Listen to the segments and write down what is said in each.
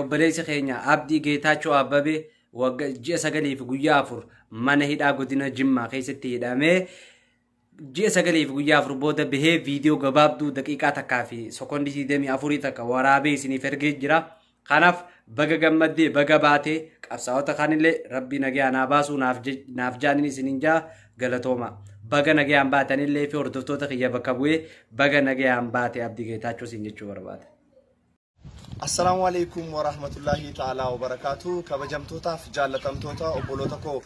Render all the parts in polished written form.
obboleessi keenya Abdii Geetaachoo Abbabee waggaa ji'a 9 fi guyyaa 4 mana hidhaa godina Jimmaa keessatti hidhamee ji'a 9 fi guyyaa 4 booda bahee viidiyoo gabaabduu daqiiqaa takkaa fi sekoondii 24 takka waraabee isiniif ergee jira. Kanaaf baga gammaddee baga baatee qabsaa'ota kanillee rabbi nagaa naa baasuu naaf jaanin isinin jaa galatooma. Baga nagaan baatanillee fi hordoftoota kiyya bakka bu'ee baga nagaan baate Abdii Geetaachoo siin jechuu barbaada. Assalamu alaikum wa rahmatullahi ta'ala wa barakatuh. Kabajamtootaaf jaallatamtoota obboloota koo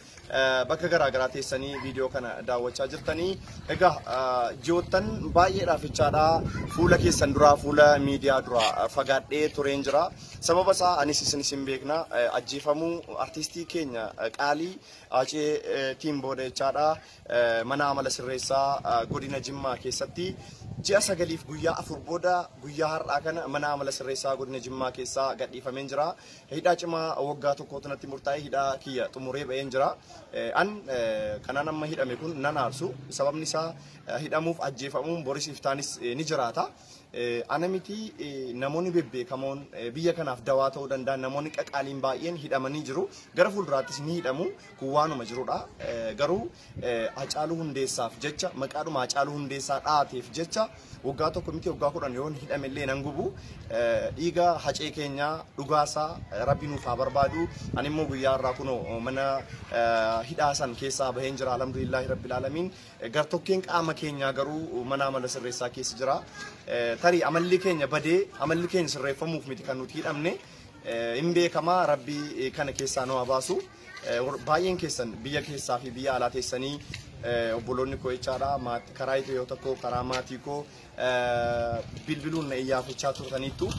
bakka garaa garaa teessanii viidiyoo kana daawwachaa jirtanii. Egaa ji'oottan baay'eedhaaf jechaadha fuula keessan duraa fuula miidiyaa duraa fagaadhee tureen jira. Sababa isaa anis isin beekna ajjeefamuu artistii keenya qaalii Acee Timbooda jechaadha mana amala sirreessaa godina Jimmaa keessatti ji'a 9 fi guyyaa 4 booda guyyaa har'aa kana mana amala sirreessaa godina Jimmaa keessaa gadhiifameen jira. Hidhaa cimaa waggaa tokkootu natti murtaa'ee hidhaa kiyya xumuree ba'een jira. An kanaan amma hidhame kun nan aarsu sababni isaa hidhamuuf ajjeefamuun boris iftaanis ni jiraata. Ana miti namoonni bebbeekamoon biyya kanaaf dawaa ta'uu danda'an namoonni qaqaaliin baay'een hidhamanii jiru. Gara fuulduraattis ni hidhamu kun waanuma jirudha. Garuu Hacaaluu Hundeessaaf jecha maqaadhuma Hacaaluu Hundeessaa dhaateef jecha waggaa tokko miti waggaa 10 yoon hidhamellee nan gubu. Dhiiga hacee keenya dhugaasaa rabbi nuuf haa barbaadu. Ani immoo guyyaa irraa kunoo mana hidhaa san keessaa baheen jira alhamdulillahi rabbil alamin. Gartokkeen qaama keenyaa garuu mana amala sirreessaa keessa jira. Tarii amalli keenya badee amalli keenya sirreeffamuuf miti kan nuti hidhamne hin beekamaa rabbi kana keessaa nu haa baasu. Baay'een keessan biyya keessaa fi biyya alaa teessanii obboloonni koo jechaadha karaa yoo tokko karaa maatii koo bilbiluun na iyyaafachaa turtaniittu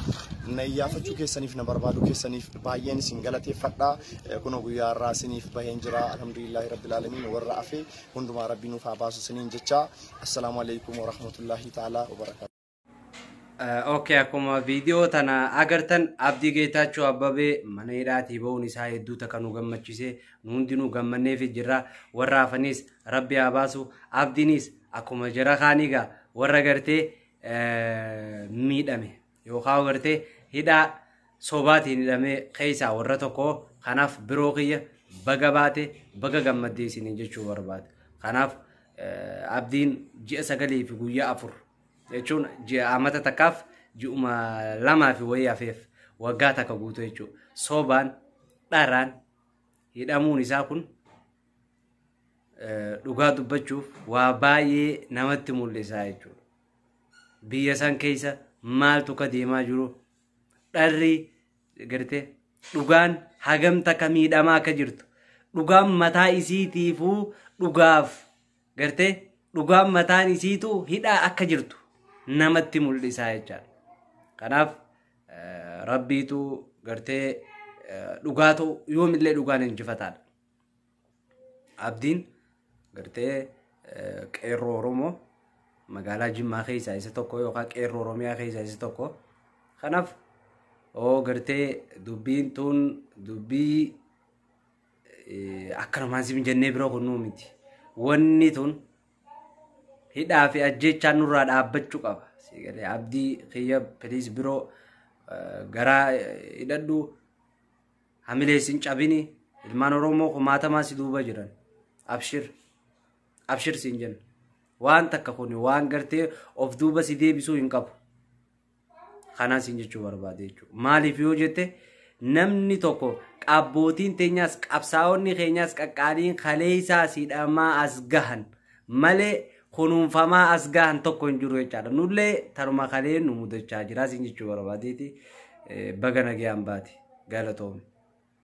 na iyyaafachuu keessaniif na barbaadu keessaniif baay'een isin galateeffadha. Kunoo guyyaa irraa isiniif baheen jira alhamdulillahi rabbil alamin warra afee hundumaa rabbi nuuf haa baasu isiniin jecha. Assalaamu alaikum wa rahmatullahi ta'ala wa barakatuh. Okay, akkuma viidiyoo tana agartan Abdii Geetaachoo Abbabee mana hidhaatii ba'uun isaa hedduu takka nu gammachiise nu hundinuu gammanneef jirra. Warra hafanis rabbi haa baasu. Abdiinis akkuma jara kaaniigaa warra gartee miidhame yookaan gartee hidhaa sobaatiin hidhamee keessaa warra tokko. Kanaaf biroo kiyya baga baate baga gammaddee isiniin jechuu barbaada. Kanaaf Abdiin ji'a 9 fi guyyaa 4 jechuun ji'a amata takkaaf ji'uma 2 fi wayii hafeef waggaa takka guutuu jechuudha. Sobaan dharaan hidhamuun isaa kun dhugaa dubbachuuf waa baay'ee namatti mul'isa jechuudha. Biyya san keessa maaltu ka deemaa jiru dharri gartee dhugaan hagam takka miidhamaa akka jirtu dhugaan mataa isiitiifuu dhugaaf gartee dhugaan mataan isiitu hidhaa akka jirtu namatti mul'isa jechaadha. Kanaaf rabbiitu gartee dhugaatu yoomillee dhugaan injifataadha. Abdiin gartee qeerroo Oromoo magaalaa Jimmaa keessaa isa tokko yookaan qeerroo Oromiyaa keessaa isa tokko. Kanaaf gartee dubbiin tun dubbii akka namaan siif jennee biroo kunnuu miti. Wanni tun hidhaa fi ajjechaan nurraa dhaabbachuu qaba. Abdii kiyya please biroo garaa hidhadhu hamilee sin cabini ilmaan Oromoo kumaatamaa si duuba jiran. Abshir sin jenna. Waan takka kuni waan gartee of duuba si deebisuu hin qabu. Kanaan sin jechuu barbaade jechuudha. Maaliif yoo jette namni tokko qabbootiin teenyaas qabsaa'onni keenyaas qaqqaaliin kaleessaa hidhamaa as gahan malee kunuunfamaa as gahan tokko hin jiru jechaadha. Nullee taruma kalee nu mudachaa jira sin jechuu barbaadeeti baga nagaan baate galatoomi.